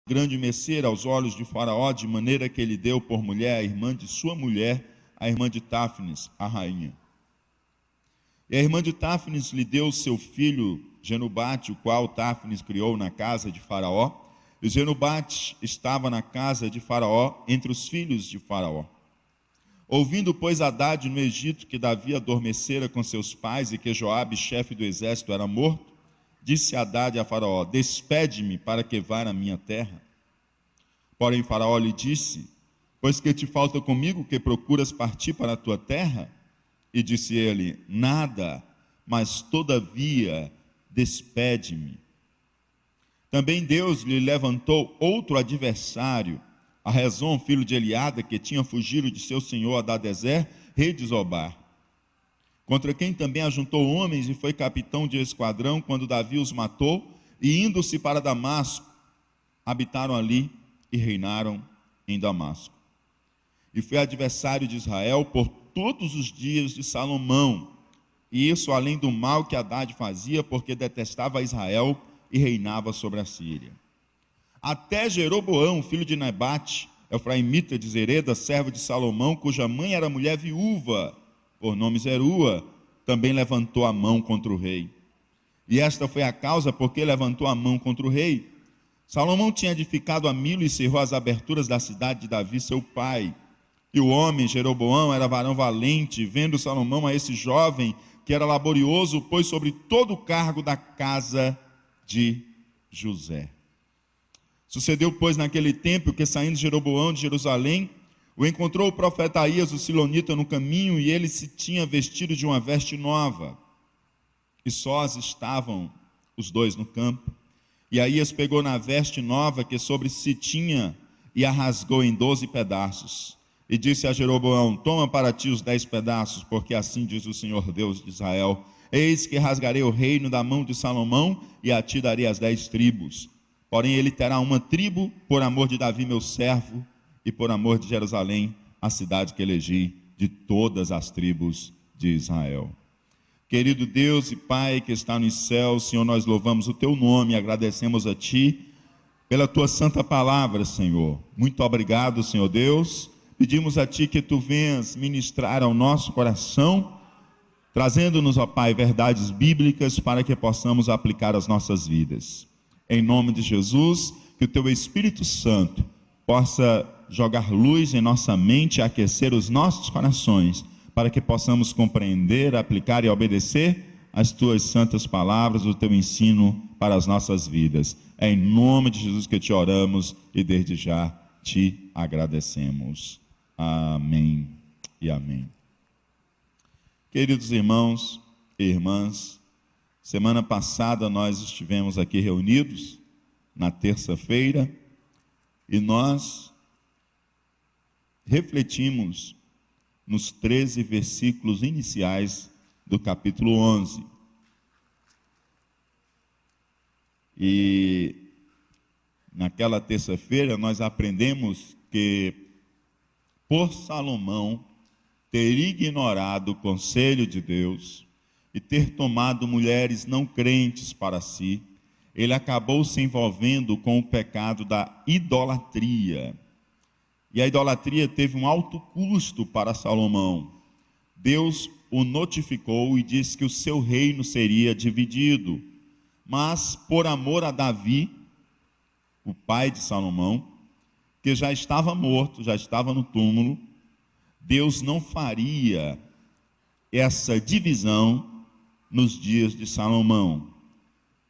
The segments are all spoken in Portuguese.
grande mercê aos olhos de Faraó, de maneira que ele deu por mulher a irmã de sua mulher, a irmã de Táfnis, a rainha. E a irmã de Táfnis lhe deu seu filho Genubate, o qual Táfnis criou na casa de Faraó. E Genubate estava na casa de Faraó, entre os filhos de Faraó. Ouvindo, pois, Hadade no Egito que Davi adormecera com seus pais e que Joabe, chefe do exército, era morto, disse Hadade a Faraó: despede-me para que vá na minha terra. Porém Faraó lhe disse: pois que te falta comigo, que procuras partir para a tua terra? E disse ele: nada, mas todavia despede-me. Também Deus lhe levantou outro adversário, a Rezon, filho de Eliada, que tinha fugido de seu senhor Hadadezer, rei de Zobar, contra quem também ajuntou homens e foi capitão de esquadrão quando Davi os matou, e indo-se para Damasco, habitaram ali e reinaram em Damasco. E foi adversário de Israel por todos os dias de Salomão, e isso além do mal que Hadade fazia, porque detestava Israel e reinava sobre a Síria. Até Jeroboão, filho de Nebate, efraimita de Zereda, servo de Salomão, cuja mãe era mulher viúva, por nome Zerua, também levantou a mão contra o rei. E esta foi a causa porque levantou a mão contra o rei. Salomão tinha edificado a Milo e cerrou as aberturas da cidade de Davi, seu pai. E o homem, Jeroboão, era varão valente, vendo Salomão a esse jovem, que era laborioso, pôs sobre todo o cargo da casa de José. Sucedeu, pois, naquele tempo que, saindo Jeroboão de Jerusalém, o encontrou o profeta Aías, o silonita, no caminho, e ele se tinha vestido de uma veste nova. E sós estavam os dois no campo. E Aías pegou na veste nova que sobre si tinha e a rasgou em 12 pedaços. E disse a Jeroboão: toma para ti os 10 pedaços, porque assim diz o Senhor Deus de Israel: eis que rasgarei o reino da mão de Salomão, e a ti darei as 10 tribos. Porém ele terá uma tribo por amor de Davi meu servo, e por amor de Jerusalém, a cidade que elegi, de todas as tribos de Israel. Querido Deus e Pai que está nos céus, Senhor, nós louvamos o teu nome e agradecemos a ti pela tua santa palavra, Senhor. Muito obrigado, Senhor Deus. Pedimos a ti que tu venhas ministrar ao nosso coração, trazendo-nos, ó Pai, verdades bíblicas para que possamos aplicar às nossas vidas. Em nome de Jesus, que o teu Espírito Santo possa jogar luz em nossa mente, aquecer os nossos corações, para que possamos compreender, aplicar e obedecer as tuas santas palavras, o teu ensino para as nossas vidas. É em nome de Jesus que te oramos e desde já te agradecemos. Amém e amém. Queridos irmãos e irmãs, semana passada nós estivemos aqui reunidos, na terça-feira, e nós refletimos nos 13 versículos iniciais do capítulo 11. E naquela terça-feira nós aprendemos que, por Salomão ter ignorado o conselho de Deus e ter tomado mulheres não crentes para si, ele acabou se envolvendo com o pecado da idolatria. E a idolatria teve um alto custo para Salomão. Deus o notificou e disse que o seu reino seria dividido. Mas, por amor a Davi, o pai de Salomão, que já estava morto, já estava no túmulo, Deus não faria essa divisão nos dias de Salomão,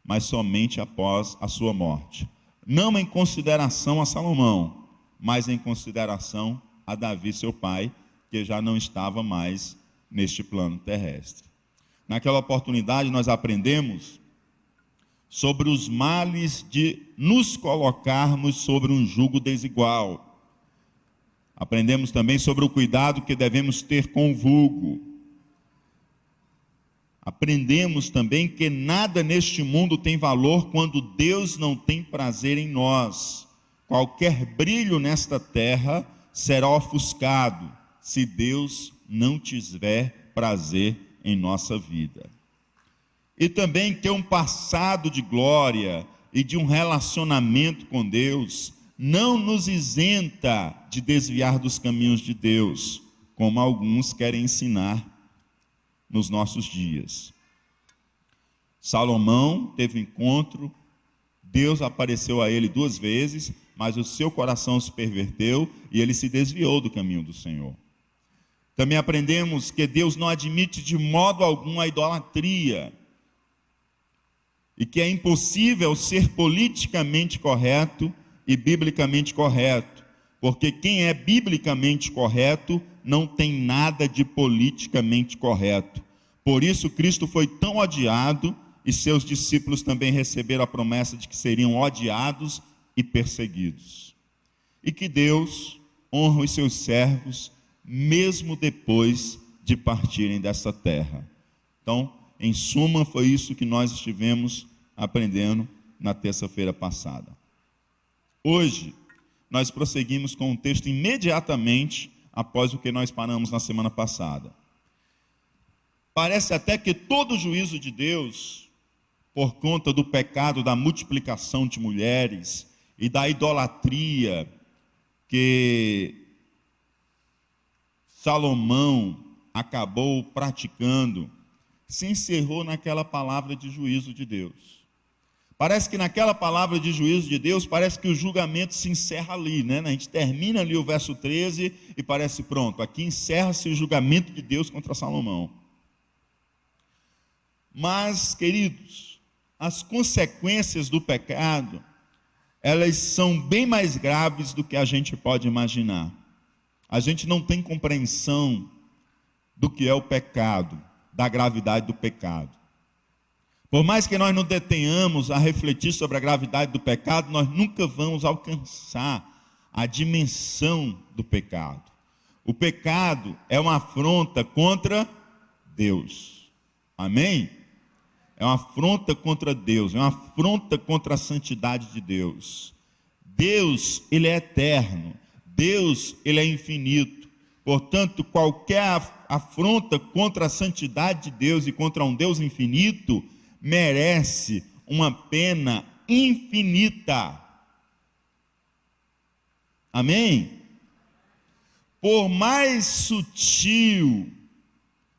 mas somente após a sua morte. Não em consideração a Salomão, mas em consideração a Davi, seu pai, que já não estava mais neste plano terrestre. Naquela oportunidade nós aprendemos sobre os males de nos colocarmos sobre um jugo desigual. Aprendemos também sobre o cuidado que devemos ter com o vulgo. Aprendemos também que nada neste mundo tem valor quando Deus não tem prazer em nós. Qualquer brilho nesta terra será ofuscado se Deus não tiver prazer em nossa vida. E também que um passado de glória e de um relacionamento com Deus não nos isenta de desviar dos caminhos de Deus, como alguns querem ensinar nos nossos dias. Salomão teve um encontro, Deus apareceu a ele 2 vezes, mas o seu coração se perverteu e ele se desviou do caminho do Senhor. Também aprendemos que Deus não admite de modo algum a idolatria e que é impossível ser politicamente correto e biblicamente correto, porque quem é biblicamente correto não tem nada de politicamente correto. Por isso Cristo foi tão odiado e seus discípulos também receberam a promessa de que seriam odiados e perseguidos. E que Deus honra os seus servos mesmo depois de partirem dessa terra. Então, em suma, foi isso que nós estivemos aprendendo na terça-feira passada. Hoje, nós prosseguimos com o texto imediatamente após o que nós paramos na semana passada. Parece até que todo o juízo de Deus, por conta do pecado da multiplicação de mulheres e da idolatria que Salomão acabou praticando, se encerrou naquela palavra de juízo de Deus. Parece que naquela palavra de juízo de Deus, parece que o julgamento se encerra ali, né? A gente termina ali o verso 13 e parece pronto, aqui encerra-se o julgamento de Deus contra Salomão. Mas, queridos, as consequências do pecado, elas são bem mais graves do que a gente pode imaginar. A gente não tem compreensão do que é o pecado, da gravidade do pecado. Por mais que nós não detenhamos a refletir sobre a gravidade do pecado, nós nunca vamos alcançar a dimensão do pecado. O pecado é uma afronta contra Deus. Amém? É uma afronta contra Deus, é uma afronta contra a santidade de Deus. Deus, Ele é eterno. Deus, Ele é infinito. Portanto, qualquer afronta contra a santidade de Deus e contra um Deus infinito merece uma pena infinita. Amém? Por mais sutil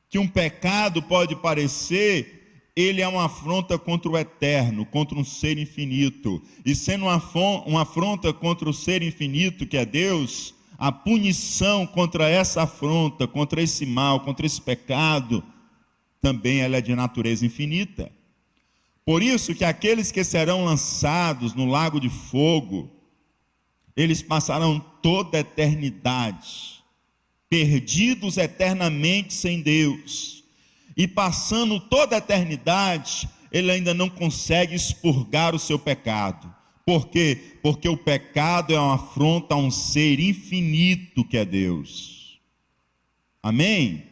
que um pecado pode parecer, ele é uma afronta contra o eterno, contra um ser infinito. E sendo uma afronta contra o ser infinito, que é Deus, a punição contra essa afronta, contra esse mal, contra esse pecado, também ela é de natureza infinita. Por isso que aqueles que serão lançados no lago de fogo, eles passarão toda a eternidade, perdidos eternamente sem Deus. E passando toda a eternidade, ele ainda não consegue expurgar o seu pecado. Por quê? Porque o pecado é uma afronta a um ser infinito que é Deus. Amém?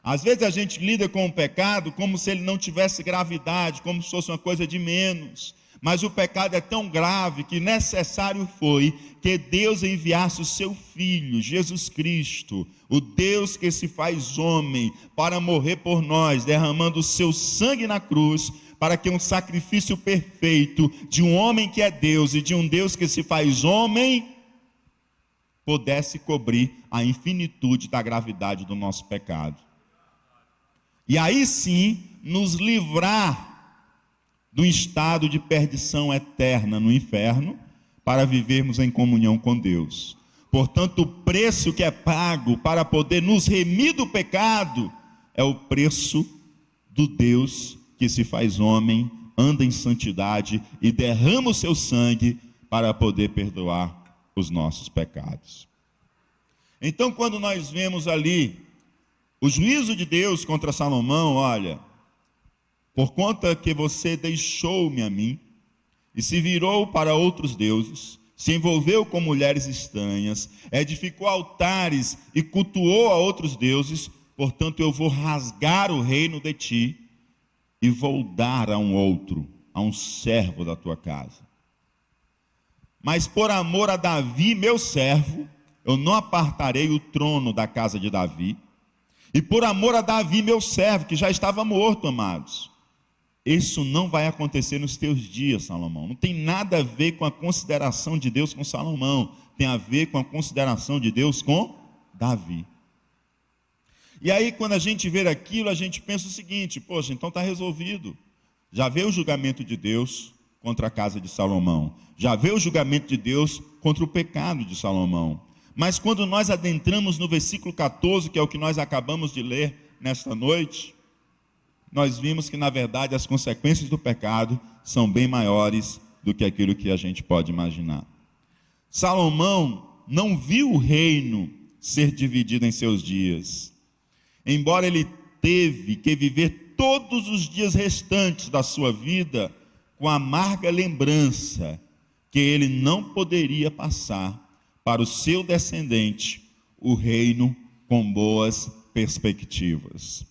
Às vezes a gente lida com o pecado como se ele não tivesse gravidade, como se fosse uma coisa de menos. Mas o pecado é tão grave que necessário foi que Deus enviasse o seu Filho, Jesus Cristo, o Deus que se faz homem, para morrer por nós, derramando o seu sangue na cruz, para que um sacrifício perfeito de um homem que é Deus e de um Deus que se faz homem, pudesse cobrir a infinitude da gravidade do nosso pecado. E aí sim, nos livrar do estado de perdição eterna no inferno, para vivermos em comunhão com Deus. Portanto, o preço que é pago para poder nos remir do pecado, é o preço do Deus que se faz homem, anda em santidade e derrama o seu sangue para poder perdoar os nossos pecados. Então, quando nós vemos ali o juízo de Deus contra Salomão, olha, por conta que você deixou-me a mim, e se virou para outros deuses, se envolveu com mulheres estranhas, edificou altares e cultuou a outros deuses, portanto eu vou rasgar o reino de ti, e vou dar a um outro, a um servo da tua casa. Mas por amor a Davi, meu servo, eu não apartarei o trono da casa de Davi, e por amor a Davi, meu servo, que já estava morto, amados, isso não vai acontecer nos teus dias, Salomão. Não tem nada a ver com a consideração de Deus com Salomão. Tem a ver com a consideração de Deus com Davi. E aí, quando a gente vê aquilo, a gente pensa o seguinte: poxa, então está resolvido. Já veio o julgamento de Deus contra a casa de Salomão. Já veio o julgamento de Deus contra o pecado de Salomão. Mas quando nós adentramos no versículo 14, que é o que nós acabamos de ler nesta noite, nós vimos que, na verdade, as consequências do pecado são bem maiores do que aquilo que a gente pode imaginar. Salomão não viu o reino ser dividido em seus dias. Embora ele teve que viver todos os dias restantes da sua vida com a amarga lembrança que ele não poderia passar para o seu descendente o reino com boas perspectivas.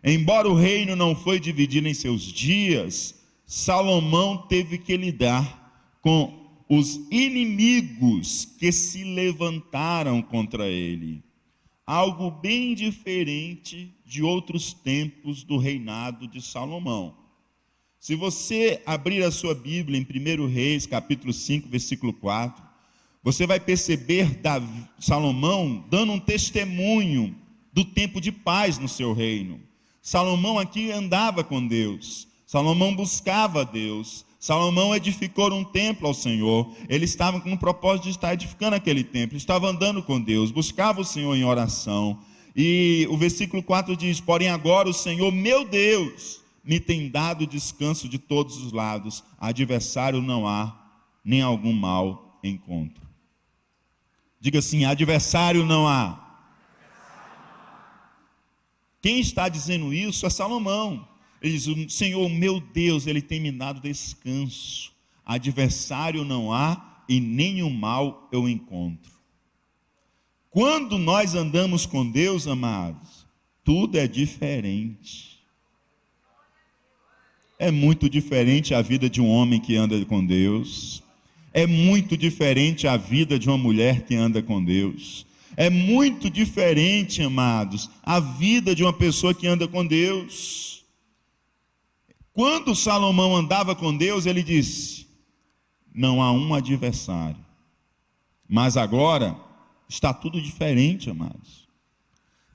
Embora o reino não foi dividido em seus dias, Salomão teve que lidar com os inimigos que se levantaram contra ele. Algo bem diferente de outros tempos do reinado de Salomão. Se você abrir a sua Bíblia em 1 Reis, capítulo 5, versículo 4, você vai perceber Salomão dando um testemunho do tempo de paz no seu reino. Salomão aqui andava com Deus, Salomão buscava a Deus, Salomão edificou um templo ao Senhor. Ele estava com o propósito de estar edificando aquele templo, estava andando com Deus, buscava o Senhor em oração. E o versículo 4 diz: porém agora o Senhor, meu Deus, me tem dado descanso de todos os lados, adversário não há, nem algum mal encontro. Diga assim: adversário não há. Quem está dizendo isso é Salomão. Ele diz: o Senhor, meu Deus, Ele tem me dado descanso. Adversário não há e nenhum mal eu encontro. Quando nós andamos com Deus, amados, tudo é diferente. É muito diferente a vida de um homem que anda com Deus. É muito diferente a vida de uma mulher que anda com Deus. É muito diferente, amados, a vida de uma pessoa que anda com Deus. Quando Salomão andava com Deus, ele disse: não há um adversário. Mas agora está tudo diferente, amados.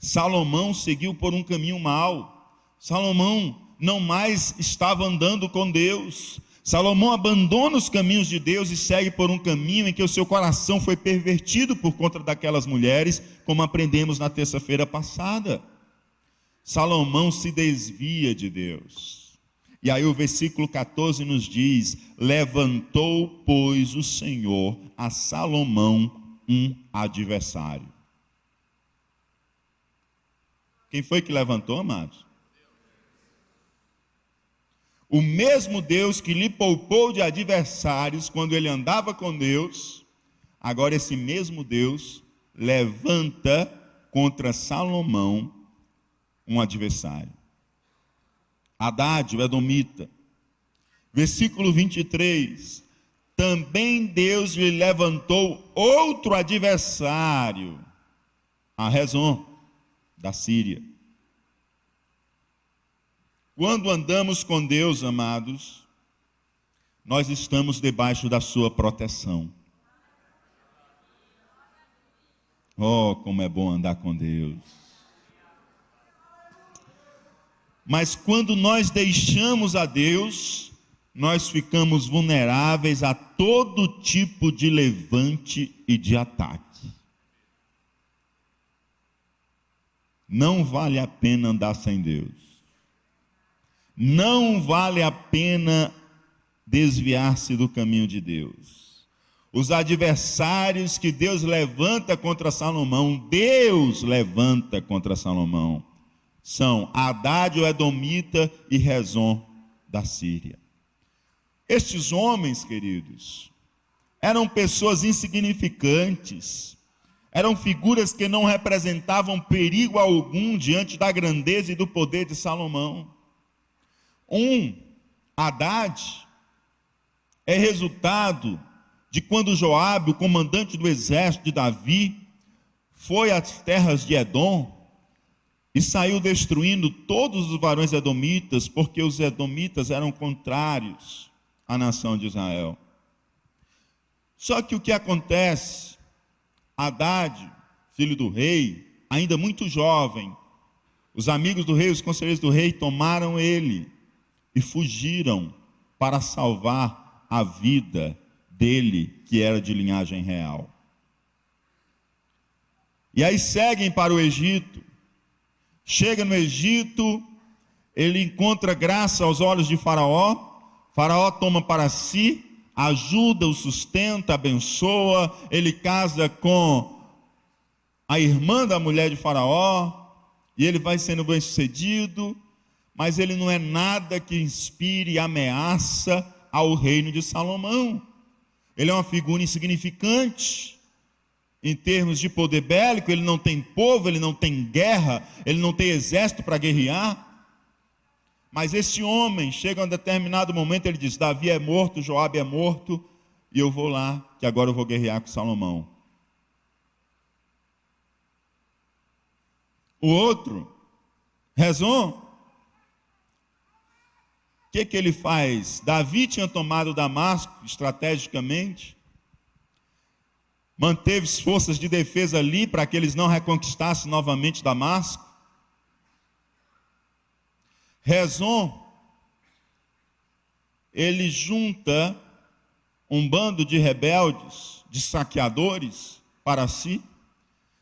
Salomão seguiu por um caminho mau. Salomão não mais estava andando com Deus. Salomão abandona os caminhos de Deus e segue por um caminho em que o seu coração foi pervertido por conta daquelas mulheres, como aprendemos na terça-feira passada. Salomão se desvia de Deus. E aí o versículo 14 nos diz: levantou, pois, o Senhor a Salomão um adversário. Quem foi que levantou, amados? O mesmo Deus que lhe poupou de adversários quando ele andava com Deus, agora esse mesmo Deus levanta contra Salomão um adversário. Haddad, o edomita. Versículo 23. Também Deus lhe levantou outro adversário, a Rezon, da Síria. Quando andamos com Deus, amados, nós estamos debaixo da sua proteção. Oh, como é bom andar com Deus. Mas quando nós deixamos a Deus, nós ficamos vulneráveis a todo tipo de levante e de ataque. Não vale a pena andar sem Deus. Não vale a pena desviar-se do caminho de Deus. Os adversários que Deus levanta contra Salomão, Deus levanta contra Salomão, são Haddad, o edomita, e Rezon, da Síria. Estes homens, queridos, eram pessoas insignificantes, eram figuras que não representavam perigo algum diante da grandeza e do poder de Salomão. Haddad, é resultado de quando Joabe, o comandante do exército de Davi, foi às terras de Edom, e saiu destruindo todos os varões edomitas, porque os edomitas eram contrários à nação de Israel. Só que o que acontece? Hadade, filho do rei, ainda muito jovem, os amigos do rei, os conselheiros do rei tomaram ele e fugiram para salvar a vida dele, que era de linhagem real. E aí seguem para o Egito. Chega no Egito, ele encontra graça aos olhos de Faraó. Faraó toma para si, ajuda, o sustenta, abençoa. Ele casa com a irmã da mulher de Faraó, e ele vai sendo bem sucedido, mas ele não é nada que inspire ameaça ao reino de Salomão. Ele é uma figura insignificante em termos de poder bélico. Ele não tem povo, ele não tem guerra, ele não tem exército para guerrear. Mas esse homem chega a um determinado momento, ele diz: Davi é morto, Joabe é morto, e eu vou lá, que agora eu vou guerrear com Salomão. O outro, Rezon, o que ele faz? Davi tinha tomado Damasco estrategicamente, manteve forças de defesa ali para que eles não reconquistassem novamente Damasco. Rezon, ele junta um bando de rebeldes, de saqueadores para si,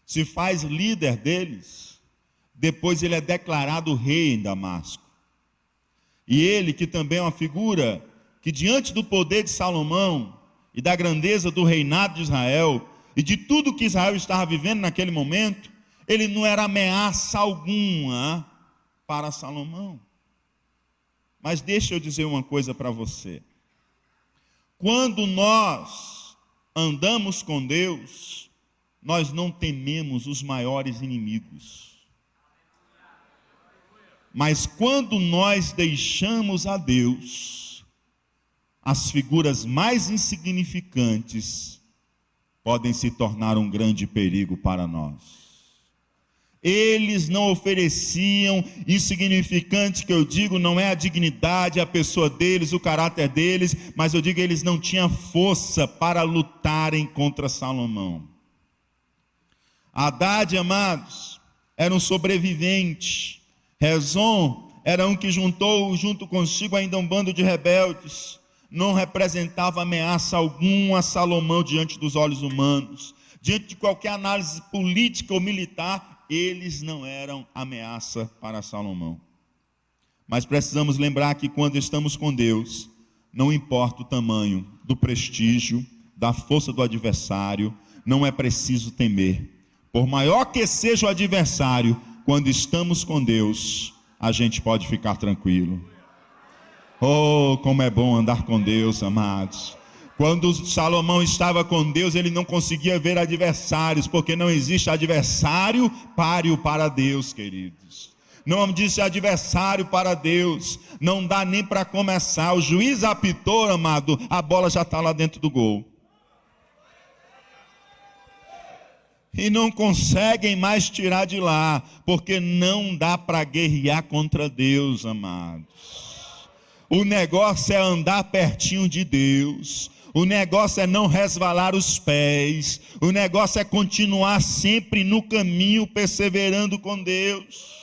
se faz líder deles. Depois ele é declarado rei em Damasco. E ele, que também é uma figura que diante do poder de Salomão e da grandeza do reinado de Israel e de tudo que Israel estava vivendo naquele momento, ele não era ameaça alguma para Salomão. Mas deixa eu dizer uma coisa para você. Quando nós andamos com Deus, nós não tememos os maiores inimigos. Mas quando nós deixamos a Deus, as figuras mais insignificantes podem se tornar um grande perigo para nós. Eles não ofereciam, insignificante que eu digo, não é a dignidade, a pessoa deles, o caráter deles, mas eu digo, eles não tinham força para lutarem contra Salomão. Hadade, amados, era um sobrevivente. Rezon era um que juntou junto consigo ainda um bando de rebeldes. Não representava ameaça alguma a Salomão diante dos olhos humanos. Diante de qualquer análise política ou militar, eles não eram ameaça para Salomão. Mas precisamos lembrar que quando estamos com Deus, não importa o tamanho do prestígio, da força do adversário, não é preciso temer. Por maior que seja o adversário, quando estamos com Deus, a gente pode ficar tranquilo. Oh, como é bom andar com Deus, amados. Quando Salomão estava com Deus, ele não conseguia ver adversários, porque não existe adversário páreo para Deus, queridos. Não disse adversário para Deus, não dá nem para começar. O juiz apitou, amado, a bola já está lá dentro do gol. E não conseguem mais tirar de lá, porque não dá para guerrear contra Deus, amados. O negócio é andar pertinho de Deus. O negócio é não resvalar os pés. O negócio é continuar sempre no caminho, perseverando com Deus.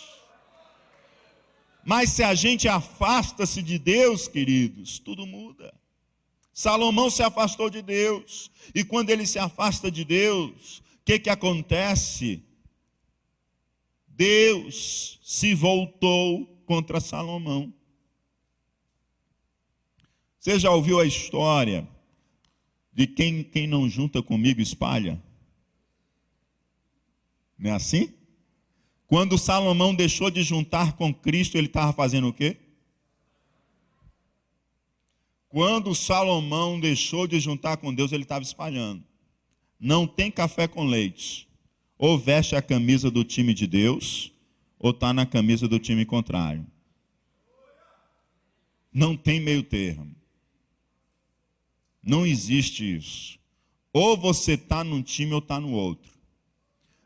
Mas se a gente afasta-se de Deus, queridos, tudo muda. Salomão se afastou de Deus. E quando ele se afasta de Deus, o que acontece? Deus se voltou contra Salomão. Você já ouviu a história de quem não junta comigo espalha? Não é assim? Quando Salomão deixou de juntar com Cristo, ele estava fazendo o quê? Quando Salomão deixou de juntar com Deus, ele estava espalhando. Não tem café com leite. Ou veste a camisa do time de Deus, ou está na camisa do time contrário. Não tem meio termo. Não existe isso. Ou você está num time ou está no outro.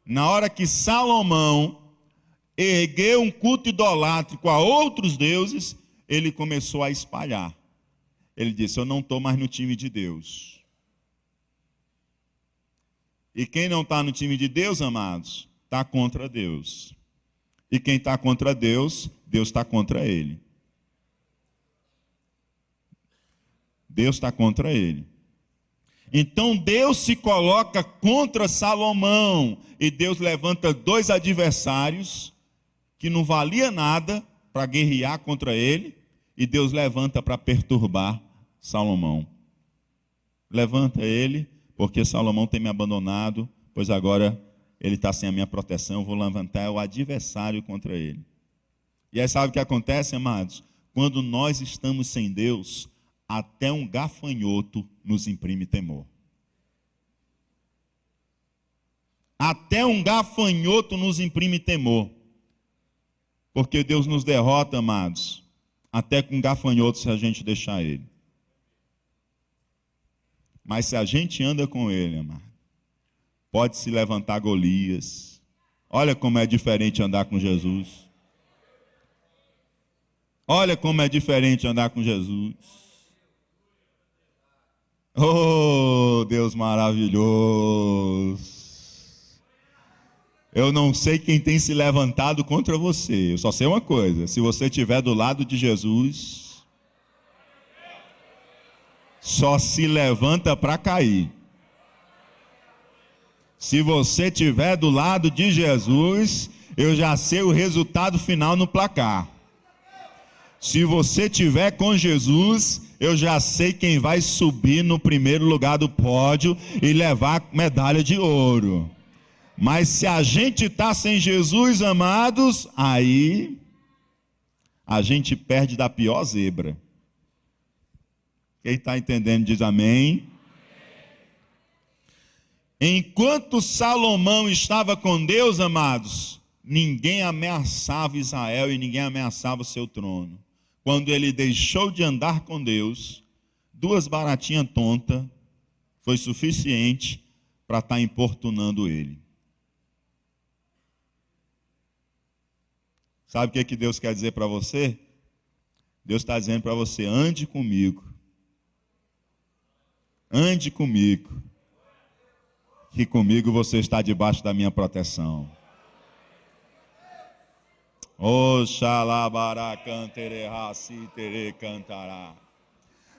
Na hora que Salomão ergueu um culto idolátrico a outros deuses, ele começou a espalhar. Ele disse: eu não estou mais no time de Deus. E quem não está no time de Deus, amados, está contra Deus. E quem está contra Deus, Deus está contra ele. Deus está contra ele. Então Deus se coloca contra Salomão. E Deus levanta dois adversários que não valia nada para guerrear contra ele. E Deus levanta para perturbar Salomão. Levanta ele, porque Salomão tem me abandonado, pois agora ele está sem a minha proteção, eu vou levantar o adversário contra ele. E aí sabe o que acontece, amados? Quando nós estamos sem Deus, até um gafanhoto nos imprime temor. Até um gafanhoto nos imprime temor. Porque Deus nos derrota, amados, até com gafanhoto se a gente deixar ele. Mas se a gente anda com ele, amado, pode se levantar Golias. Olha como é diferente andar com Jesus. Olha como é diferente andar com Jesus. Oh, Deus maravilhoso. Eu não sei quem tem se levantado contra você. Eu só sei uma coisa: se você estiver do lado de Jesus, só se levanta para cair. Se você estiver do lado de Jesus, eu já sei o resultado final no placar. Se você estiver com Jesus, eu já sei quem vai subir no primeiro lugar do pódio e levar a medalha de ouro. Mas se a gente está sem Jesus, amados, aí a gente perde da pior zebra. Quem está entendendo diz amém. Enquanto Salomão estava com Deus, amados, ninguém ameaçava Israel e ninguém ameaçava o seu trono. Quando ele deixou de andar com Deus, 2 baratinhas tontas foi suficiente para estar importunando ele. Sabe o que Deus quer dizer para você? Deus está dizendo para você: ande comigo. Ande comigo. Que comigo você está debaixo da minha proteção. Oxalá cantere raci tere cantará.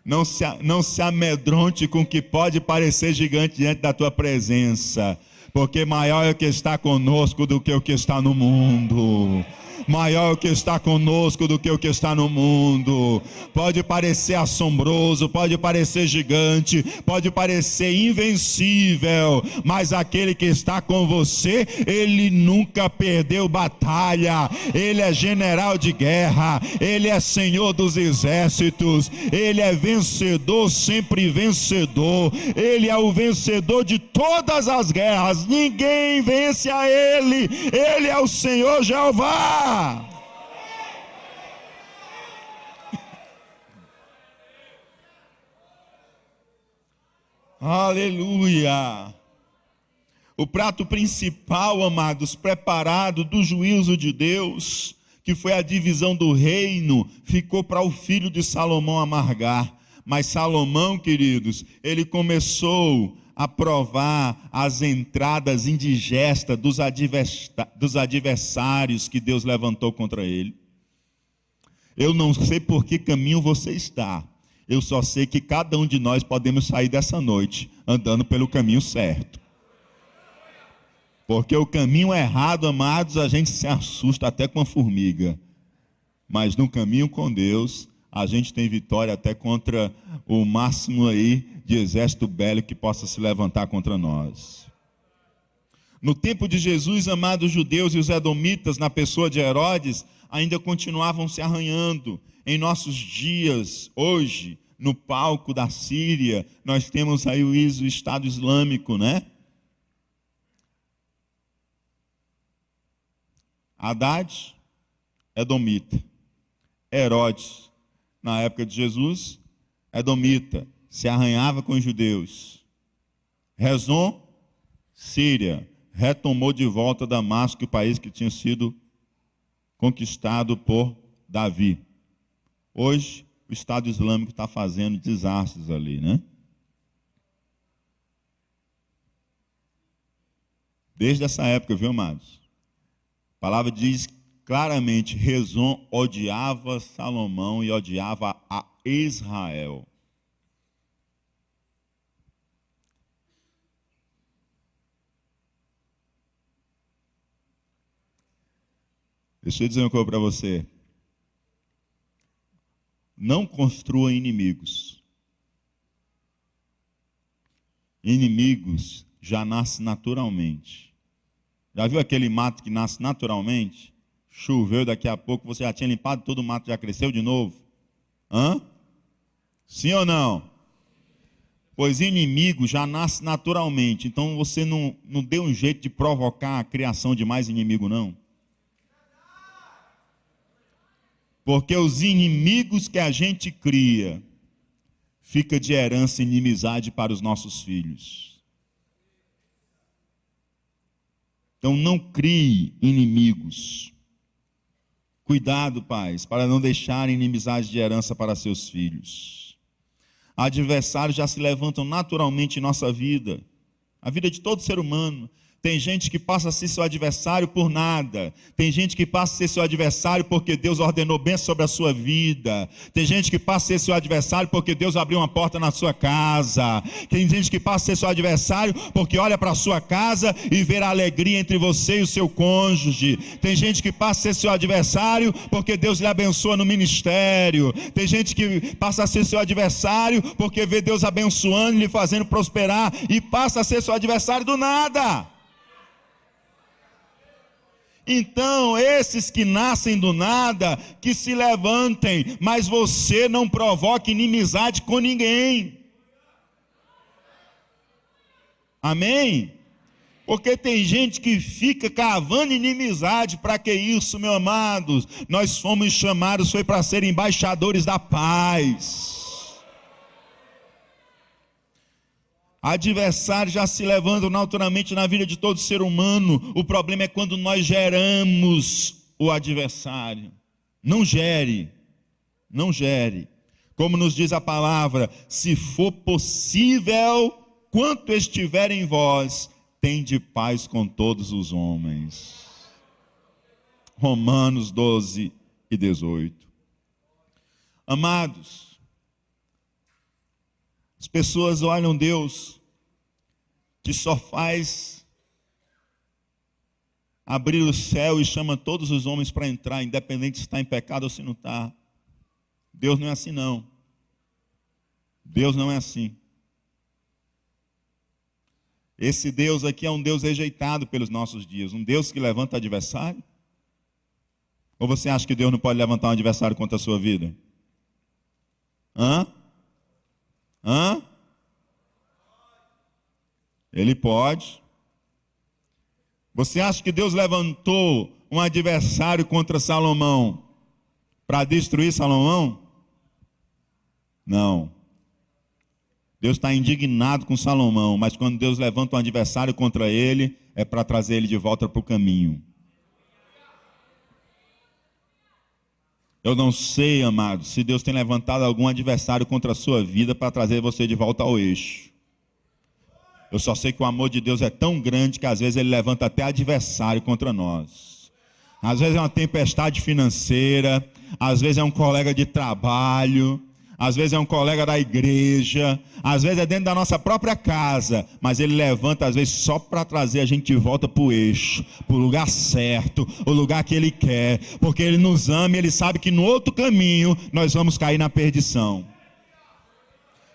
Não se amedronte com o que pode parecer gigante diante da tua presença, porque maior é o que está conosco do que o que está no mundo. Maior é o que está conosco do que o que está no mundo. Pode parecer assombroso, pode parecer gigante, pode parecer invencível, mas aquele que está com você, ele nunca perdeu batalha. Ele é general de guerra, ele é senhor dos exércitos, ele é vencedor, sempre vencedor. Ele é o vencedor de todas as guerras. Ninguém vence a ele. Ele é o Senhor Jeová. Aleluia. O prato principal, amados, preparado do juízo de Deus, que foi a divisão do reino, ficou para o filho de Salomão amargar. Mas Salomão, queridos, ele começou a provar as entradas indigestas dos adversários que Deus levantou contra ele. Eu não sei por que caminho você está. Eu só sei que cada um de nós podemos sair dessa noite andando pelo caminho certo. Porque o caminho errado, amados, a gente se assusta até com a formiga. Mas no caminho com Deus, a gente tem vitória até contra o máximo aí de exército bélico que possa se levantar contra nós. No tempo de Jesus, amados, os judeus e os edomitas, na pessoa de Herodes, ainda continuavam se arranhando. Em nossos dias, hoje, no palco da Síria, nós temos aí o Estado Islâmico, né? Haddad, edomita. Herodes, na época de Jesus, edomita, se arranhava com os judeus. Rezon, Síria, retomou de volta Damasco, o país que tinha sido conquistado por Davi. Hoje, o Estado Islâmico está fazendo desastres ali, né? Desde essa época, viu, amados? A palavra diz claramente, Rezon odiava Salomão e odiava a Israel. Deixa eu dizer uma coisa para você. Não construa inimigos. Inimigos já nascem naturalmente. Já viu aquele mato que nasce naturalmente? Choveu, daqui a pouco você já tinha limpado todo o mato, já cresceu de novo? Hã? Sim ou não? Pois inimigo já nasce naturalmente. Então você não deu um jeito de provocar a criação de mais inimigo, não. Porque os inimigos que a gente cria, fica de herança e inimizade para os nossos filhos. Então não crie inimigos. Cuidado, pais, para não deixar inimizade de herança para seus filhos. Adversários já se levantam naturalmente em nossa vida, a vida de todo ser humano. Tem gente que passa a ser seu adversário por nada. Tem gente que passa a ser seu adversário porque Deus ordenou bênção sobre a sua vida. Tem gente que passa a ser seu adversário porque Deus abriu uma porta na sua casa. Tem gente que passa a ser seu adversário porque olha para a sua casa e vê a alegria entre você e o seu cônjuge. Tem gente que passa a ser seu adversário porque Deus lhe abençoa no ministério. Tem gente que passa a ser seu adversário porque vê Deus abençoando e lhe fazendo prosperar e passa a ser seu adversário do nada. Então, esses que nascem do nada, que se levantem, mas você não provoque inimizade com ninguém. Amém? Porque tem gente que fica cavando inimizade. Para que isso, meus amados? Nós fomos chamados, foi para ser embaixadores da paz. Adversários já se levantam naturalmente na vida de todo ser humano. O problema é quando nós geramos o adversário. Não gere, não gere. Como nos diz a palavra, se for possível, quanto estiver em vós, tende paz com todos os homens. Romanos 12 e 18. Amados, as pessoas olham Deus, que só faz abrir o céu e chama todos os homens para entrar, independente se está em pecado ou se não está. Deus não é assim, não. Deus não é assim. Esse Deus aqui é um Deus rejeitado pelos nossos dias, um Deus que levanta adversário. Ou você acha que Deus não pode levantar um adversário contra a sua vida? Ele pode. Você acha que Deus levantou um adversário contra Salomão para destruir Salomão? Não. Deus está indignado com Salomão, mas quando Deus levanta um adversário contra ele, é para trazer ele de volta para o caminho. Eu não sei, amado, se Deus tem levantado algum adversário contra a sua vida para trazer você de volta ao eixo. Eu só sei que o amor de Deus é tão grande que às vezes Ele levanta até adversário contra nós. Às vezes é uma tempestade financeira, às vezes é um colega de trabalho, às vezes é um colega da igreja, às vezes é dentro da nossa própria casa, mas Ele levanta às vezes só para trazer a gente de volta para o eixo, para o lugar certo, o lugar que Ele quer, porque Ele nos ama e Ele sabe que no outro caminho nós vamos cair na perdição.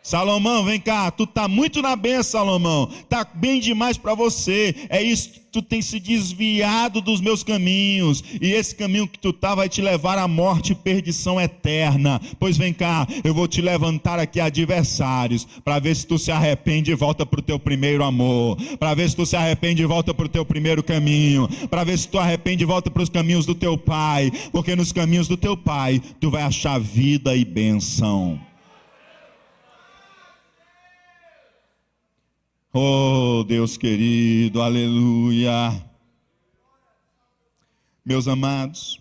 Salomão, vem cá, tu está muito na benção, Salomão, está bem demais para você, é isso, tu tem se desviado dos meus caminhos, e esse caminho que tu está vai te levar à morte e perdição eterna. Pois vem cá, eu vou te levantar aqui adversários, para ver se tu se arrepende e volta para o teu primeiro amor, para ver se tu se arrepende e volta para o teu primeiro caminho, para ver se tu arrepende e volta para os caminhos do teu pai, porque nos caminhos do teu pai, tu vai achar vida e bênção. Oh, Deus querido, aleluia. Meus amados,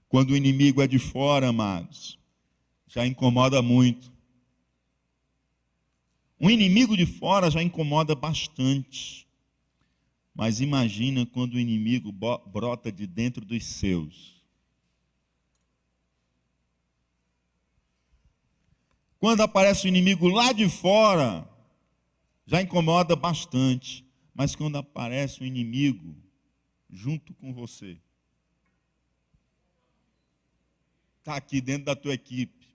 Quando o inimigo é de fora, amados, já incomoda muito. Um inimigo de fora já incomoda bastante. Mas imagina quando o inimigo brota de dentro dos seus. Quando aparece o inimigo lá de fora, já incomoda bastante. Mas quando aparece o inimigo junto com você, está aqui dentro da tua equipe,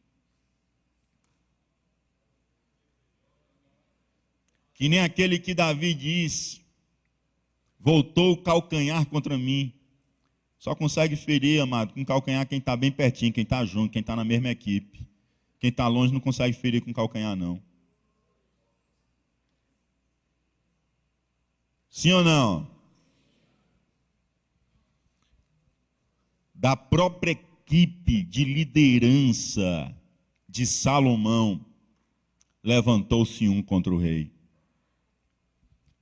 que nem aquele que Davi disse, voltou o calcanhar contra mim. Só consegue ferir, amado, com calcanhar quem está bem pertinho, quem está junto, quem está na mesma equipe. Quem está longe não consegue ferir com calcanhar, não. Sim ou não? Da própria equipe de liderança de Salomão, levantou-se um contra o rei.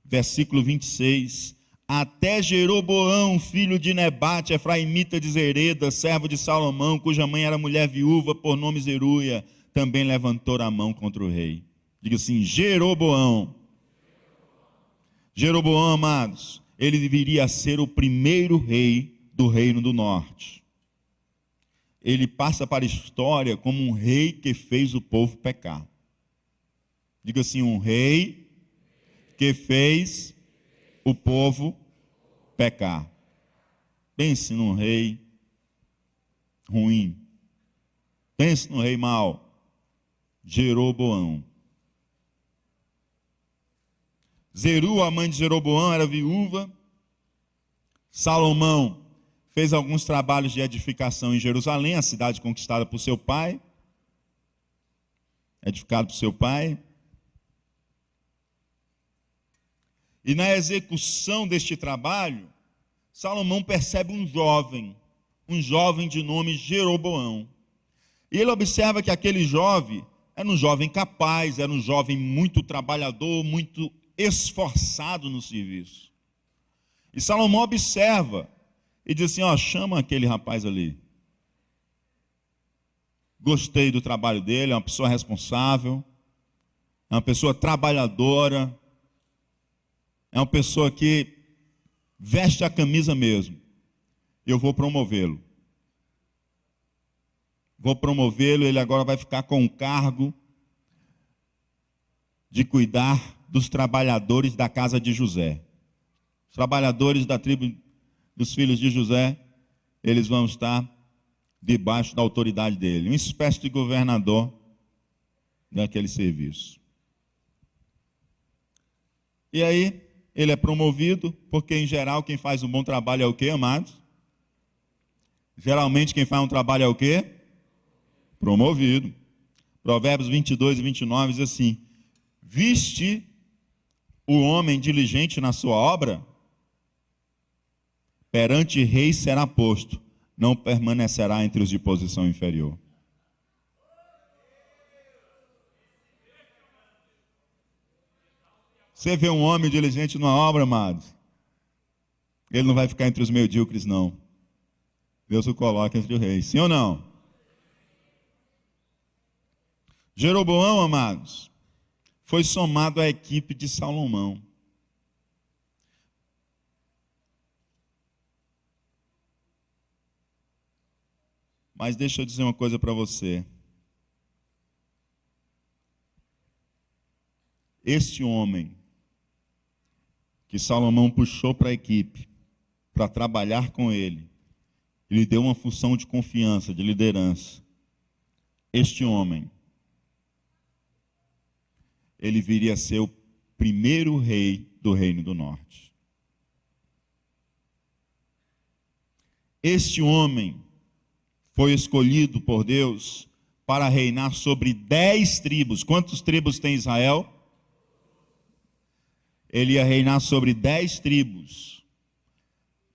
Versículo 26. Até Jeroboão, filho de Nebate, efraimita de Zereda, servo de Salomão, cuja mãe era mulher viúva, por nome Zeruia, também levantou a mão contra o rei. Diga assim, Jeroboão. Jeroboão, amados, ele deveria ser o primeiro rei do reino do norte. Ele passa para a história como um rei que fez o povo pecar. Diga assim, um rei que fez o povo pecar. Pense num rei ruim. Pense num rei mau. Jeroboão. Zeru, a mãe de Jeroboão, era viúva. Salomão fez alguns trabalhos de edificação em Jerusalém, a cidade conquistada por seu pai. Edificado por seu pai. E na execução deste trabalho, Salomão percebe um jovem de nome Jeroboão. E ele observa que aquele jovem era um jovem capaz, era um jovem muito trabalhador, muito esforçado no serviço. E Salomão observa e diz assim, chama aquele rapaz ali. Gostei do trabalho dele, é uma pessoa responsável, é uma pessoa trabalhadora, é uma pessoa que veste a camisa mesmo. Eu vou promovê-lo. Ele agora vai ficar com o cargo de cuidar dos trabalhadores da casa de José. Os trabalhadores da tribo dos filhos de José, eles vão estar debaixo da autoridade dele. Uma espécie de governador daquele serviço. E aí, ele é promovido, porque em geral quem faz um bom trabalho é o quê, amados? Geralmente quem faz um trabalho é o quê? Promovido. Provérbios 22 e 29 diz assim, viste o homem diligente na sua obra? Perante rei será posto, não permanecerá entre os de posição inferior. Você vê um homem diligente numa obra, amados, ele não vai ficar entre os medíocres, não. Deus o coloca entre os reis. Sim ou não? Jeroboão, amados, foi somado à equipe de Salomão. Mas deixa eu dizer uma coisa para você. Este homem que Salomão puxou para a equipe, para trabalhar com ele, ele deu uma função de confiança, de liderança. Este homem, ele viria a ser o primeiro rei do Reino do Norte. Este homem foi escolhido por Deus para reinar sobre 10 tribos. Quantas tribos tem Israel? Ele ia reinar sobre 10 tribos.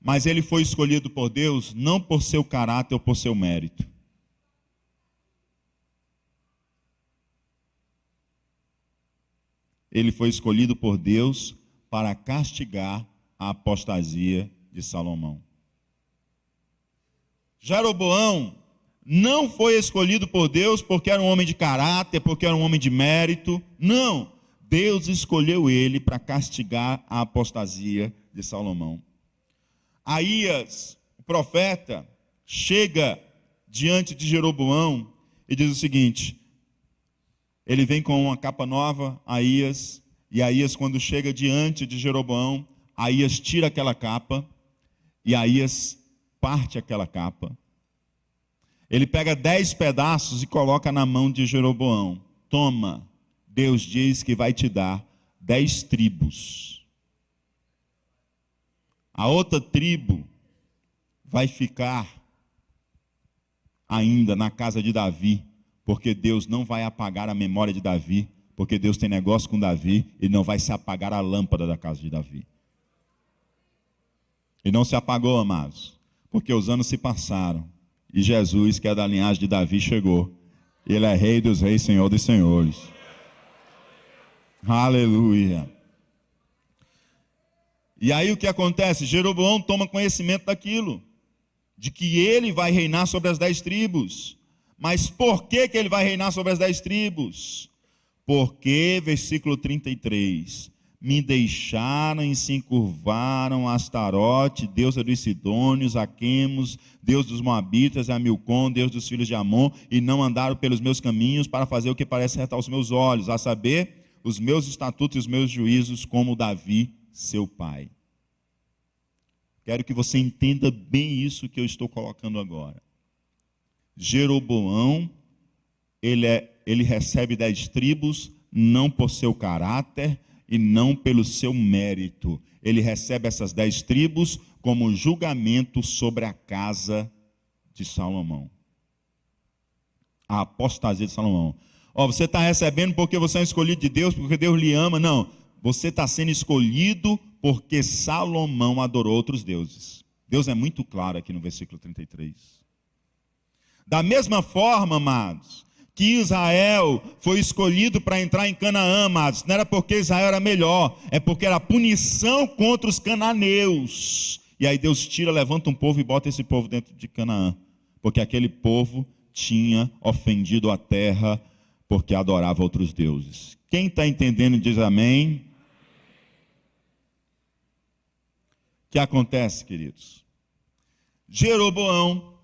Mas ele foi escolhido por Deus não por seu caráter ou por seu mérito. Ele foi escolhido por Deus para castigar a apostasia de Salomão. Jeroboão não foi escolhido por Deus porque era um homem de caráter, porque era um homem de mérito. Não. Deus escolheu ele para castigar a apostasia de Salomão. Aías, o profeta, chega diante de Jeroboão e diz o seguinte: ele vem com uma capa nova, Aías, e Aías, quando chega diante de Jeroboão, Aías tira aquela capa, e Aías parte aquela capa. Ele pega 10 pedaços e coloca na mão de Jeroboão. Toma, Deus diz que vai te dar 10 tribos. A outra tribo vai ficar ainda na casa de Davi, porque Deus não vai apagar a memória de Davi, porque Deus tem negócio com Davi e não vai se apagar a lâmpada da casa de Davi. E não se apagou, amados, porque os anos se passaram e Jesus, que é da linhagem de Davi, chegou. Ele é Rei dos Reis, Senhor dos Senhores. Aleluia. E aí o que acontece? Jeroboão toma conhecimento daquilo, de que ele vai reinar sobre as 10 tribos. Mas por que ele vai reinar sobre as 10 tribos? Porque, versículo 33, me deixaram e se encurvaram a Astarote, deusa dos Sidônios, a Quemos, Deus dos Moabitas, a Milcom, Deus dos filhos de Amon, e não andaram pelos meus caminhos para fazer o que parece retar os meus olhos, a saber, os meus estatutos e os meus juízos, como Davi, seu pai. Quero que você entenda bem isso que eu estou colocando agora. Jeroboão, ele recebe 10 tribos, não por seu caráter e não pelo seu mérito. Ele recebe essas 10 tribos como julgamento sobre a casa de Salomão. A apostasia de Salomão. Você está recebendo porque você é um escolhido de Deus, porque Deus lhe ama. Não, você está sendo escolhido porque Salomão adorou outros deuses. Deus é muito claro aqui no versículo 33. Da mesma forma, amados, que Israel foi escolhido para entrar em Canaã, amados, não era porque Israel era melhor, é porque era punição contra os cananeus. E aí Deus tira, levanta um povo e bota esse povo dentro de Canaã, porque aquele povo tinha ofendido a terra, porque adorava outros deuses. Quem está entendendo diz amém. O que acontece, queridos? Jeroboão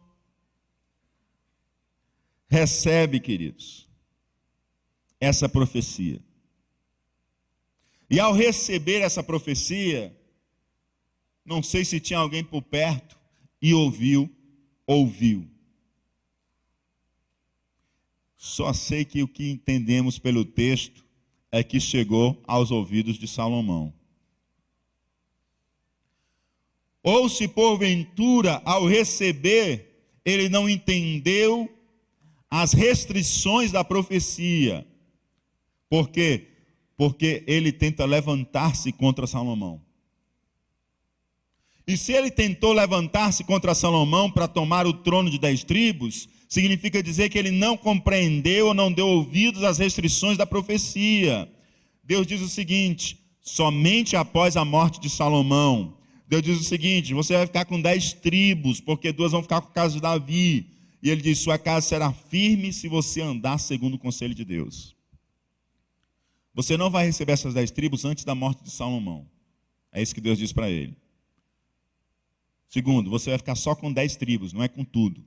recebe, queridos, essa profecia. E ao receber essa profecia, não sei se tinha alguém por perto e ouviu. Só sei que o que entendemos pelo texto é que chegou aos ouvidos de Salomão. Ou se porventura, ao receber, ele não entendeu as restrições da profecia. Por quê? Porque ele tenta levantar-se contra Salomão. E se ele tentou levantar-se contra Salomão para tomar o trono de 10 tribos, significa dizer que ele não compreendeu ou não deu ouvidos às restrições da profecia. Deus diz o seguinte: somente após a morte de Salomão, Deus diz o seguinte: você vai ficar com 10 tribos, porque 2 vão ficar com a casa de Davi. E ele diz: sua casa será firme se você andar segundo o conselho de Deus. Você não vai receber essas 10 tribos antes da morte de Salomão. É isso que Deus diz para ele. Segundo, você vai ficar só com 10 tribos, não é com tudo.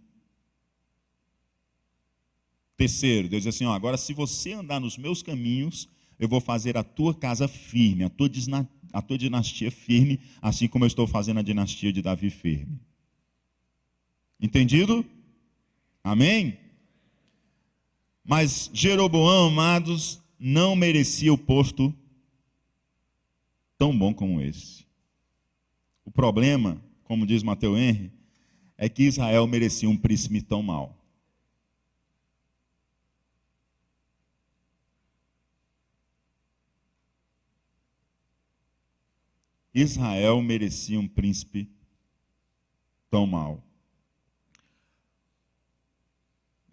Terceiro, Deus diz assim: agora se você andar nos meus caminhos, eu vou fazer a tua casa firme, a tua dinastia firme, assim como eu estou fazendo a dinastia de Davi firme. Entendido? Amém? Mas Jeroboão, amados, não merecia o posto tão bom como esse. O problema, como diz Mateus Henry, é que Israel merecia um príncipe tão mau. Israel merecia um príncipe tão mau.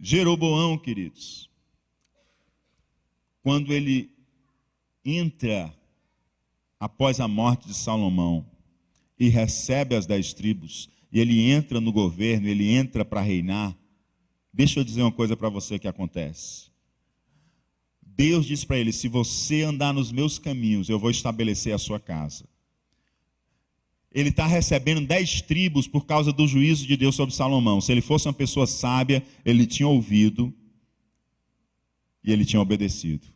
Jeroboão, queridos, quando ele entra após a morte de Salomão e recebe as 10 tribos, e ele entra no governo, ele entra para reinar, deixa eu dizer uma coisa para você que acontece. Deus diz para ele: se você andar nos meus caminhos, eu vou estabelecer a sua casa. Ele está recebendo 10 tribos por causa do juízo de Deus sobre Salomão. Se ele fosse uma pessoa sábia, ele tinha ouvido e ele tinha obedecido.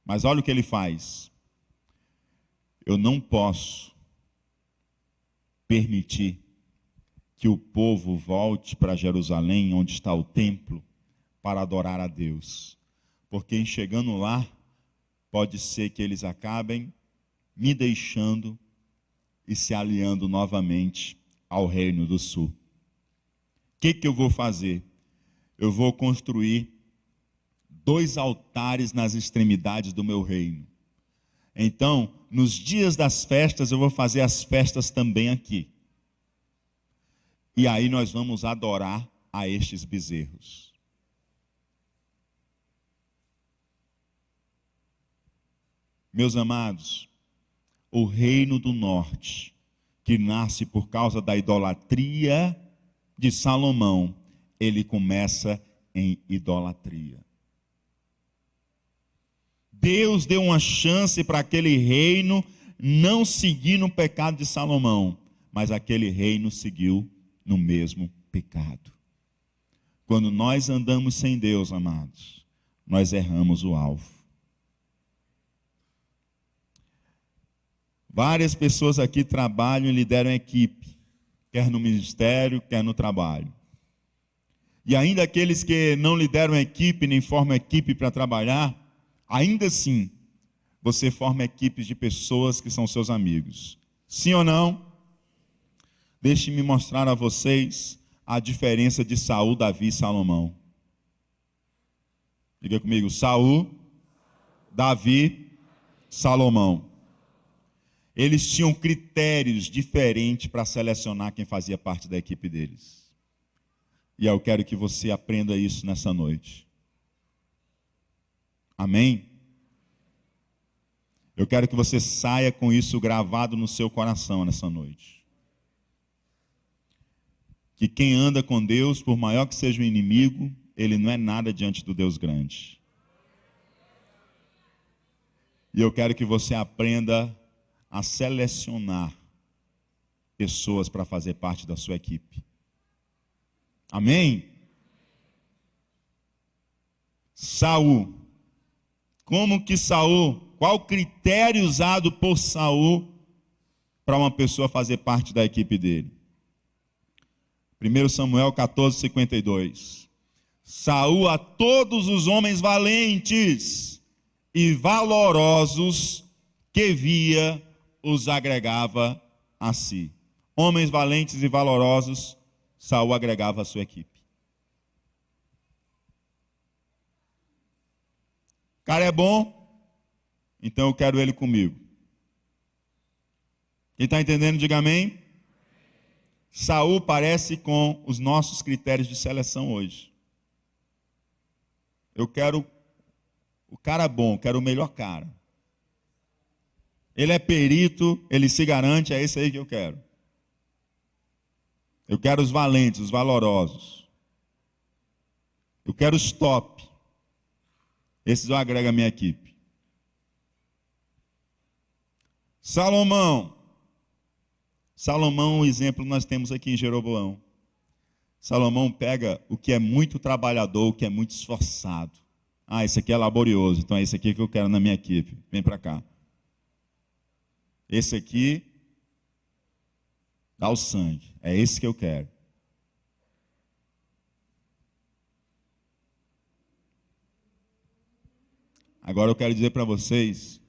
Mas olha o que ele faz. Eu não posso permitir que o povo volte para Jerusalém, onde está o templo, para adorar a Deus. Porque em chegando lá, pode ser que eles acabem me deixando e se aliando novamente ao reino do sul. O que eu vou fazer? Eu vou construir 2 altares nas extremidades do meu reino. Então, nos dias das festas, eu vou fazer as festas também aqui. E aí nós vamos adorar a estes bezerros. Meus amados, o reino do norte, que nasce por causa da idolatria de Salomão, ele começa em idolatria. Deus deu uma chance para aquele reino não seguir no pecado de Salomão, mas aquele reino seguiu no mesmo pecado. Quando nós andamos sem Deus, amados, nós erramos o alvo. Várias pessoas aqui trabalham e lideram equipe, quer no ministério, quer no trabalho. E ainda aqueles que não lideram equipe, nem formam equipe para trabalhar, ainda assim, você forma equipes de pessoas que são seus amigos. Sim ou não? Deixe-me mostrar a vocês a diferença de Saul, Davi e Salomão. Diga comigo: Saul, Davi, Salomão. Eles tinham critérios diferentes para selecionar quem fazia parte da equipe deles. E eu quero que você aprenda isso nessa noite. Amém? Eu quero que você saia com isso gravado no seu coração nessa noite. Que quem anda com Deus, por maior que seja o inimigo, ele não é nada diante do Deus grande. E eu quero que você aprenda a selecionar pessoas para fazer parte da sua equipe. Amém? Saul. Como que Saul, qual o critério usado por Saul para uma pessoa fazer parte da equipe dele? 1 Samuel 14:52. Saul a todos os homens valentes e valorosos que via, os agregava a si. Homens valentes e valorosos, Saul agregava a sua equipe. O cara é bom, então eu quero ele comigo. Quem está entendendo, diga amém. Saul parece com os nossos critérios de seleção hoje. Eu quero o cara bom, quero o melhor cara. Ele é perito, ele se garante, é esse aí que eu quero. Eu quero os valentes, os valorosos. Eu quero os top. Esses eu agrego à minha equipe. Salomão, um exemplo nós temos aqui em Jeroboão. Salomão pega o que é muito trabalhador, o que é muito esforçado. Ah, esse aqui é laborioso, então é esse aqui que eu quero na minha equipe. Vem para cá. Esse aqui dá o sangue. É esse que eu quero. Agora eu quero dizer para vocês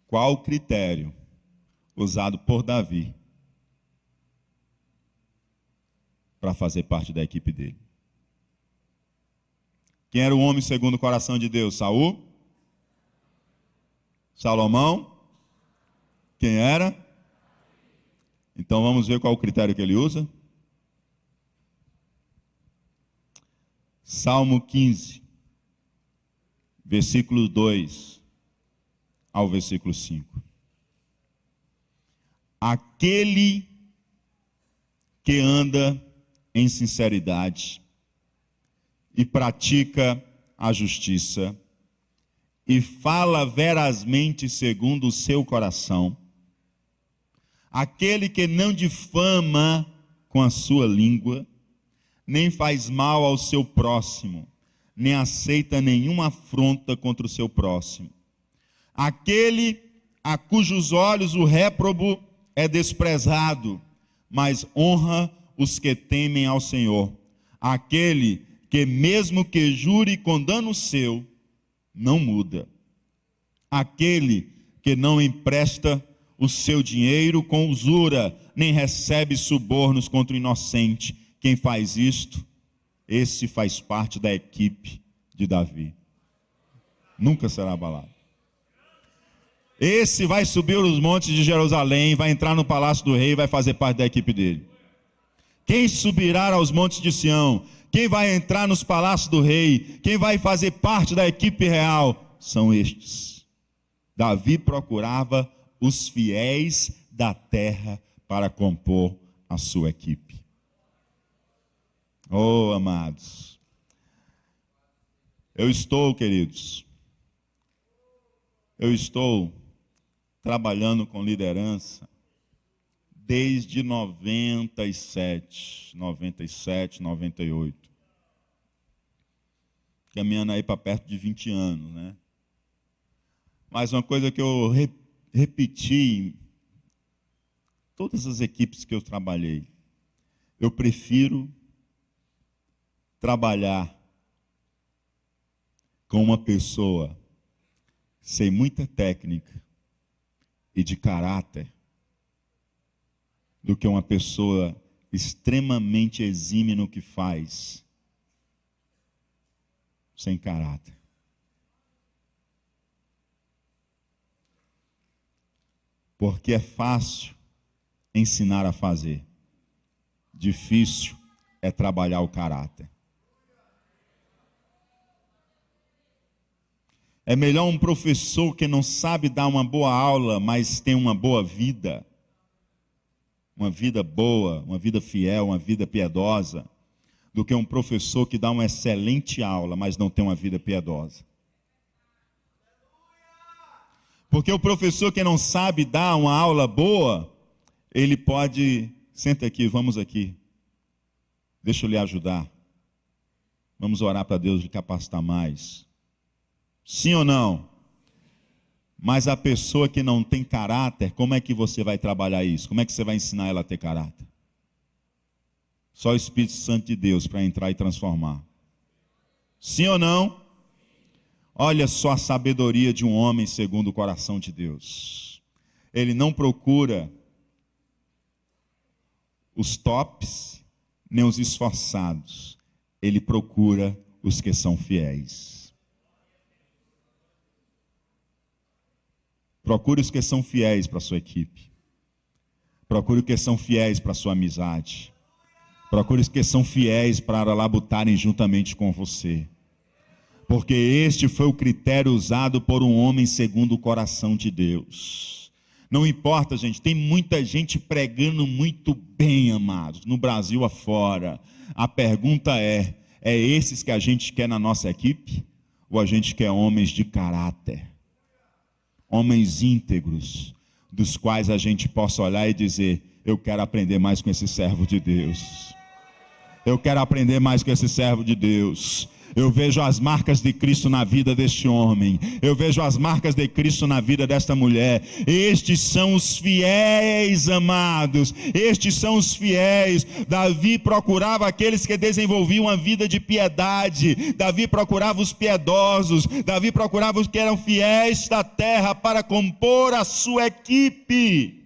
qual o critério usado por Davi para fazer parte da equipe dele. Quem era o homem segundo o coração de Deus? Saul? Salomão? Quem era? Então vamos ver qual o critério que ele usa. Salmo 15, versículo 2 ao versículo 5. Aquele que anda em sinceridade e pratica a justiça e fala verazmente segundo o seu coração, aquele que não difama com a sua língua, nem faz mal ao seu próximo, nem aceita nenhuma afronta contra o seu próximo. Aquele a cujos olhos o réprobo é desprezado, mas honra os que temem ao Senhor. Aquele que mesmo que jure com dano seu, não muda. Aquele que não empresta o seu dinheiro com usura, nem recebe subornos contra o inocente. Quem faz isto, esse faz parte da equipe de Davi. Nunca será abalado. Esse vai subir os montes de Jerusalém, vai entrar no palácio do rei, vai fazer parte da equipe dele. Quem subirá aos montes de Sião? Quem vai entrar nos palácios do rei? Quem vai fazer parte da equipe real? São estes. Davi procurava os fiéis da terra para compor a sua equipe. Oh, amados, queridos, eu estou trabalhando com liderança desde 97, 98. Caminhando aí para perto de 20 anos, né? Mas uma coisa que eu repeti em todas as equipes que eu trabalhei, eu prefiro trabalhar com uma pessoa sem muita técnica e de caráter, do que uma pessoa extremamente exímia no que faz, sem caráter. Porque é fácil ensinar a fazer, difícil é trabalhar o caráter. É melhor um professor que não sabe dar uma boa aula, mas tem uma boa vida. Uma vida boa, uma vida fiel, uma vida piedosa, do que um professor que dá uma excelente aula, mas não tem uma vida piedosa. Porque o professor que não sabe dar uma aula boa, ele pode, senta aqui, vamos aqui, deixa eu lhe ajudar. Vamos orar para Deus lhe capacitar mais. Sim ou não? Mas a pessoa que não tem caráter, como é que você vai trabalhar isso? Como é que você vai ensinar ela a ter caráter? Só o Espírito Santo de Deus para entrar e transformar. Sim ou não? Olha só a sabedoria de um homem segundo o coração de Deus. Ele não procura os tops, nem os esforçados. Ele procura os que são fiéis. Procure os que são fiéis para a sua equipe. Procure os que são fiéis para a sua amizade. Procure os que são fiéis para labutarem juntamente com você. Porque este foi o critério usado por um homem segundo o coração de Deus. Não importa, gente, tem muita gente pregando muito bem, amados, no Brasil afora. A pergunta é esses que a gente quer na nossa equipe? Ou a gente quer homens de caráter? Homens íntegros, dos quais a gente possa olhar e dizer: eu quero aprender mais com esse servo de Deus. Eu quero aprender mais com esse servo de Deus. Eu vejo as marcas de Cristo na vida deste homem. Eu vejo as marcas de Cristo na vida desta mulher. Estes são os fiéis, amados. Estes são os fiéis. Davi procurava aqueles que desenvolviam uma vida de piedade. Davi procurava os piedosos. Davi procurava os que eram fiéis da terra para compor a sua equipe.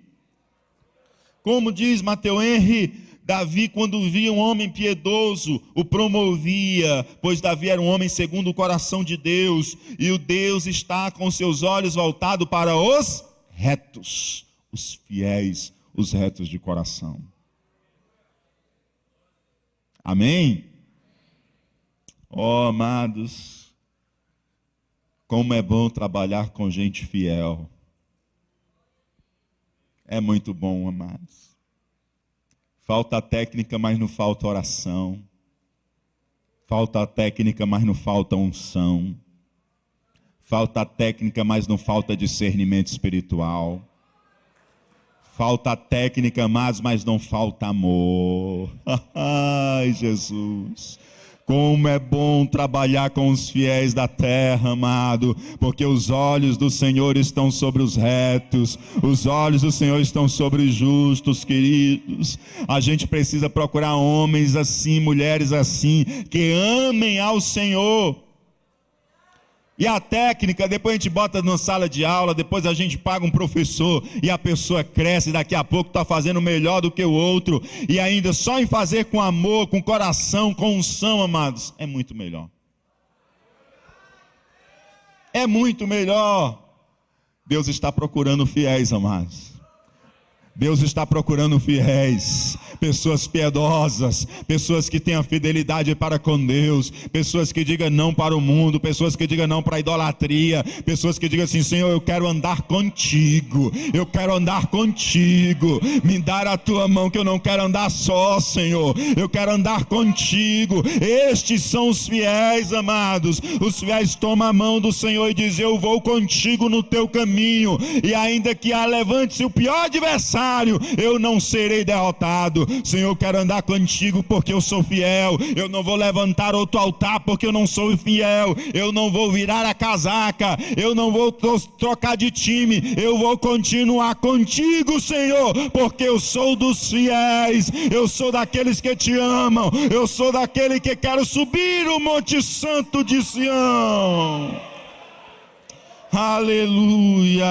Como diz Mateus Henry, Davi, quando via um homem piedoso, o promovia, pois Davi era um homem segundo o coração de Deus, e o Deus está com seus olhos voltados para os retos, os fiéis, os retos de coração. Amém? Oh, amados, como é bom trabalhar com gente fiel. É muito bom, amados. Falta técnica, mas não falta oração. Falta técnica, mas não falta unção. Falta técnica, mas não falta discernimento espiritual. Falta técnica, mas não falta amor. Ai, Jesus. Como é bom trabalhar com os fiéis da terra, amado, porque os olhos do Senhor estão sobre os retos, os olhos do Senhor estão sobre os justos, queridos. A gente precisa procurar homens assim, mulheres assim, que amem ao Senhor. E a técnica, depois a gente bota na sala de aula, depois a gente paga um professor e a pessoa cresce, daqui a pouco está fazendo melhor do que o outro, e ainda só em fazer com amor, com coração, com unção, amados, é muito melhor. É muito melhor. Deus está procurando fiéis, amados. Deus está procurando fiéis, pessoas piedosas, pessoas que tenham fidelidade para com Deus, pessoas que digam não para o mundo, pessoas que digam não para a idolatria, pessoas que digam assim: Senhor, eu quero andar contigo, eu quero andar contigo, me dar a tua mão que eu não quero andar só, Senhor, eu quero andar contigo. Estes são os fiéis, amados. Os fiéis tomam a mão do Senhor e dizem: eu vou contigo no teu caminho, e ainda que levante-se o pior adversário, eu não serei derrotado. Senhor, eu quero andar contigo porque eu sou fiel. Eu não vou levantar outro altar porque eu não sou fiel. Eu não vou virar a casaca. Eu não vou trocar de time. Eu vou continuar contigo, Senhor, porque eu sou dos fiéis. Eu sou daqueles que te amam. Eu sou daquele que quero subir o Monte Santo de Sião. Aleluia.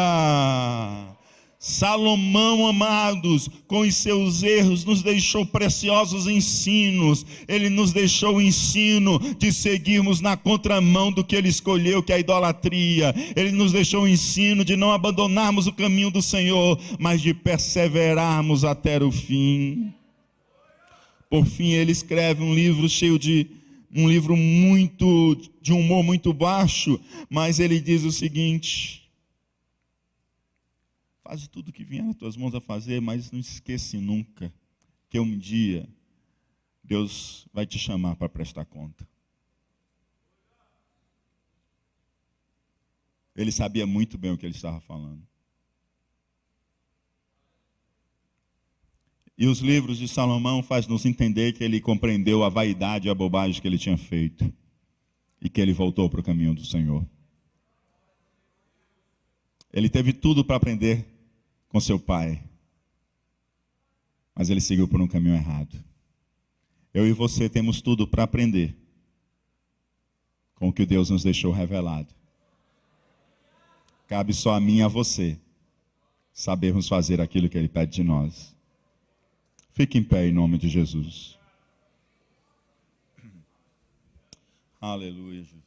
Salomão, amados, com os seus erros, nos deixou preciosos ensinos. Ele nos deixou o ensino de seguirmos na contramão do que ele escolheu, que é a idolatria. Ele nos deixou o ensino de não abandonarmos o caminho do Senhor, mas de perseverarmos até o fim. Por fim, ele escreve um livro um livro muito, de humor muito baixo, mas ele diz o seguinte: faz tudo que vier nas tuas mãos a fazer, mas não esquece nunca que um dia Deus vai te chamar para prestar conta. Ele sabia muito bem o que ele estava falando. E os livros de Salomão fazem nos entender que ele compreendeu a vaidade e a bobagem que ele tinha feito, e que ele voltou para o caminho do Senhor. Ele teve tudo para aprender com seu pai, mas ele seguiu por um caminho errado. Eu e você temos tudo para aprender com o que Deus nos deixou revelado. Cabe só a mim e a você sabermos fazer aquilo que ele pede de nós. Fique em pé em nome de Jesus. Aleluia, Jesus.